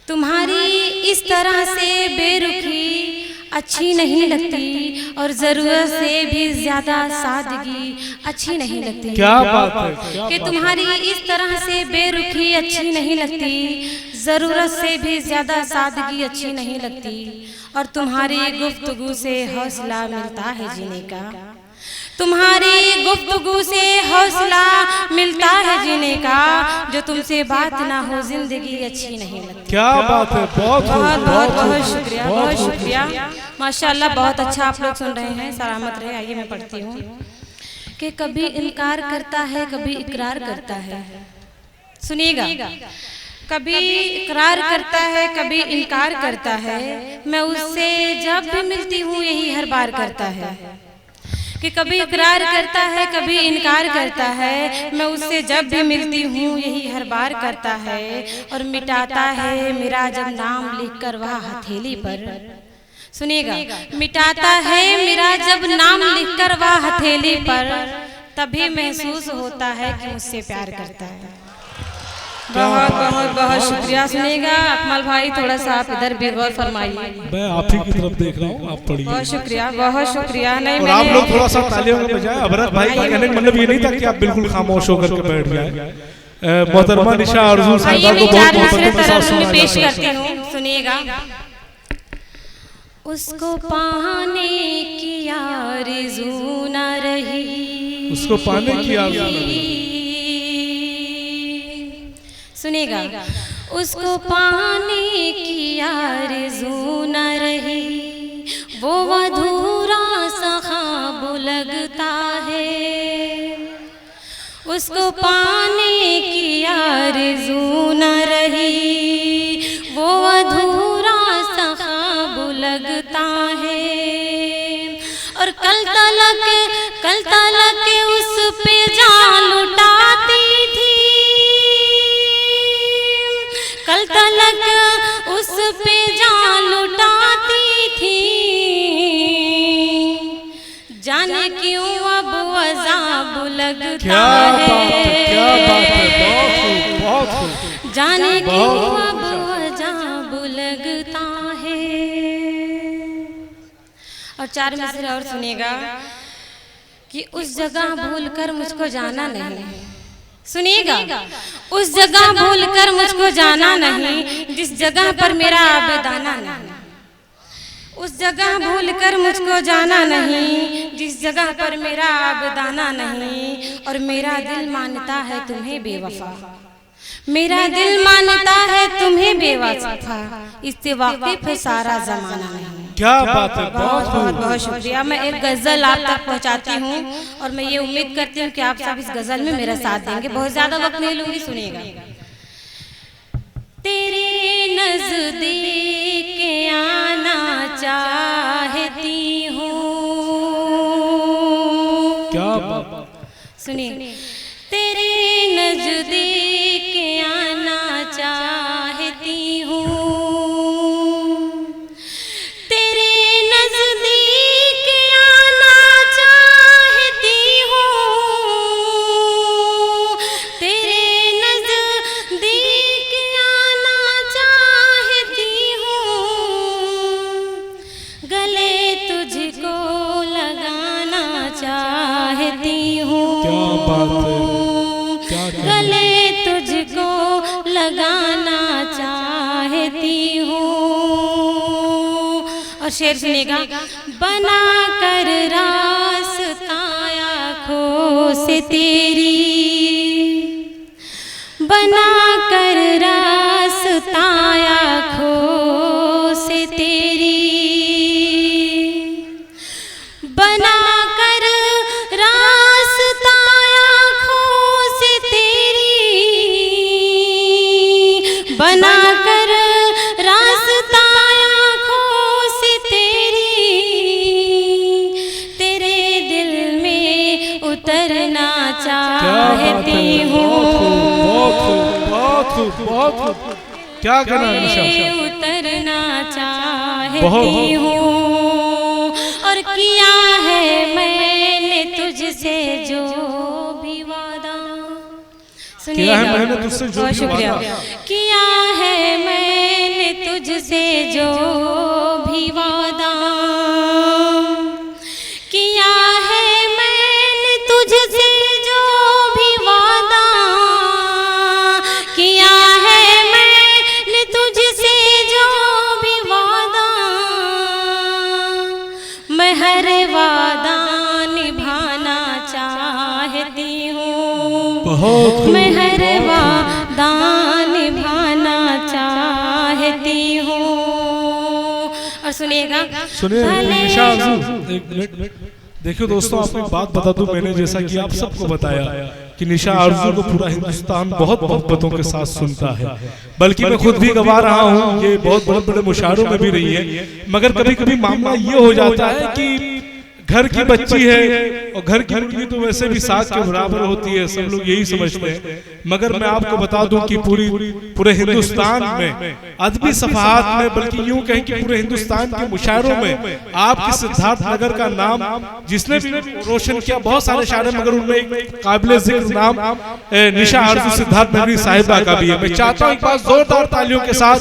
तुम्हारी इस तरह से बेरुखी अच्छी नहीं लगती और जरूरत से भी ज्यादा सादगी अच्छी नहीं लगती। क्या बात है कि तुम्हारी इस तरह से बेरुखी अच्छी नहीं लगती, जरूरत से भी ज्यादा सादगी अच्छी नहीं लगती, और तुम्हारी गुफ्तगू से हौसला मिलता है जीने का। तुम्हारी गुफ्तगू से हौसला मिलता है जीने का, जो तुमसे बात ना हो जिंदगी अच्छी नहीं लगती। क्या बात है, बहुत बहुत शुक्रिया, बहुत शुक्रिया माशाल्लाह। बहुत अच्छा आप लोग सुन रहे हैं, सलामत रहे। आइए मैं पढ़ती हूँ कि कभी इनकार करता है कभी इकरार करता है। सुनिएगा, कभी इकरार करता है कभी इनकार करता है, मैं उससे जब भी मिलती हूँ यही हर बार करता है। कि कभी इकरार करता है कभी इनकार करता है, मैं उससे जब भी मिलती हूँ यही हर बार करता है, और मिटाता है मेरा जब नाम लिखकर वह हथेली पर। सुनिएगा, मिटाता है मेरा जब नाम लिखकर वह हथेली पर, तभी महसूस होता है कि मुझसे प्यार करता है। बहुत बहुत बहुत शुक्रिया। सुनिएगा अकमल भाई, थोड़ा सा आप इधर भी गौर फरमाइए। मैं आप ही की तरफ देख रहा हूँ, आप पढ़िए। बहुत शुक्रिया, बहुत शुक्रिया। नहीं और आप लोग थोड़ा सा तालियों में बजाएं। अबरत भाई का कहने का मतलब ये नहीं था कि आप बिल्कुल खामोश होकर के बैठ जाएं। मोहतरमा निशा आरज़ू साहिबा को बहुत मोहब्बत के साथ सुना पेश करती हूँ। सुनिएगा, उसको पाने की आरज़ू न रही, उसको पाने की आरज़ू न रही। सुनेगा, उसको पाने की आरज़ू न रही, वो अधूरा सा ख्वाब लगता है। उसको पाने की आरज़ू न रही, वो अधूरा सा ख्वाब लगता है, और कल तलक उस पे जान लुटाती थी, कल तलक उस पे जान लुटाती थी, जाने क्यों अब अज़ाब लगता है। क्या बात है, बहुत जाने क्यों अब अज़ाब लगता है। और चार मिसरे और सुनिएगा कि उस जगह भूलकर मुझको जाना नहीं। सुनिएगा, उस जगह भूलकर मुझको जाना नहीं, जिस जगह पर मेरा आबेदाना नहीं। उस जगह भूलकर मुझको जाना नहीं, जिस जगह पर मेरा आबेदाना नहीं, और मेरा दिल मानता है तुम्हें बेवफा, मेरा दिल मानता है तुम्हें बेवफा, इससे वाकिफ है सारा जमाना नहीं। क्या बात है, बहुत बहुत बहुत शुक्रिया। मैं एक गजल आप तक पहुंचाती हूँ, और मैं ये उम्मीद करती हूँ कि आप सब इस गजल में मेरा साथ देंगे। बहुत ज्यादा वक्त नहीं लूंगी, सुनिएगा। तेरे नजदीक आना चाहती हूँ, क्या बात। सुनिए, तेरे नजदीक आना चाहती हूँ, गले तुझको लगाना चाहती हूँ। और शेर सुनेगा, बना कर रास्ता आँखों से तेरी, बना कर रास्ता आँखों से तेरी, बना कर रास्ता आँखों से तेरी, बना कर रास्ता आँखों से तेरी, तेरे दिल में उतरना चाहती हूँ। क्या करना है, उतरना चाहती हूँ, और किया है मैंने तुझसे जो भी वादा। सुनिएगा, मैंने तुझसे जो भी वादा किया है मैंने मैं हर वादा निभाना चाहती हूँ। और सुनिएगा, सुनिए निशा आरज़ू, एक मिनट देखिए दोस्तों, आपको एक बात बता दूं, मैंने जैसा कि आप सबको बताया कि निशा आरज़ू को पूरा हिंदुस्तान बहुत मोहब्बतों के साथ सुनता है, बल्कि मैं खुद भी गवा रहा हूँ, ये बहुत बड़े बड़े मुशायरों में भी रही है। मगर कभी कभी मामला ये हो जाता है कि घर की बच्ची है और घर की मुर्गी तो वैसे भी साग के बराबर होती है, सब लोग यही समझते हैं। मगर मैं आपको बता दूं कि पूरे हिंदुस्तान में अदबी सफहात में, बल्कि यूं कहें कि पूरे हिंदुस्तान के मुशायरों में आपके सिद्धार्थ नगर का नाम जिसने भी रोशन किया, बहुत सारे शायर, मगर उनमें एक काबिल जिक्र नाम निशा आरज़ू सिद्धार्थ नगरी साहिबा का भी है। मैं चाहता हूँ एक बार जोरदार तालियों के साथ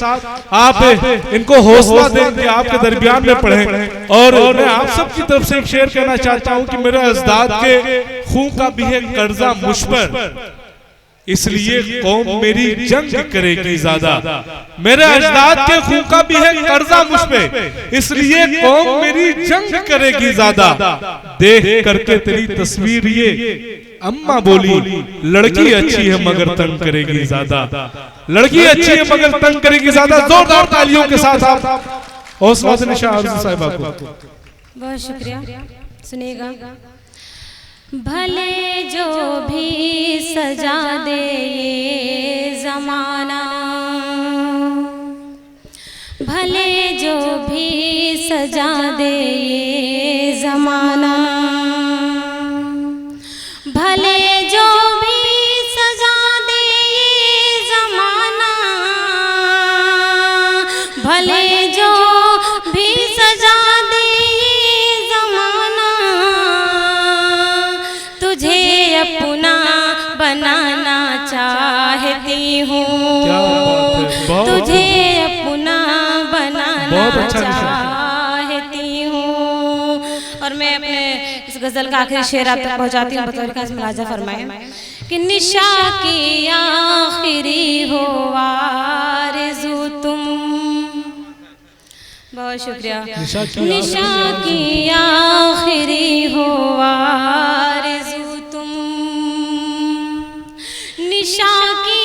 आप इनको हौसला दें कि आपके दरमियान में पढ़ें। और मैं आप सबकी तरफ से शेयर करना चाहता हूं कि मेरे अजदाद के खून का भी है कर्जा मुझ पर, इसलिए कौम मेरी जंग करेगी ज्यादा। मेरे अजदाद के खून का भी है कर्जा मुझ पे, इसलिए कौम मेरी जंग करेगी ज्यादा। देख करके तेरी तस्वीर ये अम्मा बोली, लड़की अच्छी है मगर तंग करेगी ज्यादा। लड़की अच्छी है मगर तंग करेगी ज्यादा। जोरदार तालियों के साथ आप हौसला से निशा आरज़ू साहिबा को बहुत शुक्रिया। सुनिएगा, भले जो भी सजा दे ये जमाना, भले जो भी सजा दे ये जमाना, भले जो भी सजा दे ये जमाना, भले जो भी सजा दे ये जमाना, तुझे अपना बनाना चाहती हूँ, तुझे अपना बनाना चाहती हूँ। और मैं अपने इस गजल का आखिरी शेर आप तक पहुँचाती हूँ, बतौर खास मुलाजा फरमाएं कि निशा की आखिरी हो आरज़ू तुम। बहुत शुक्रिया। निशा की आखिरी हो आरज़ू तुम, निशा की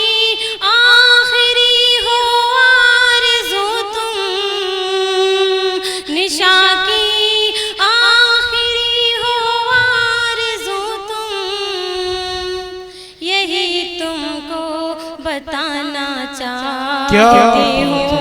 आखिरी हो आरज़ू तुम, निशा की आखिरी हो आरज़ू तुम, यही तुमको बताना चाहती हूँ।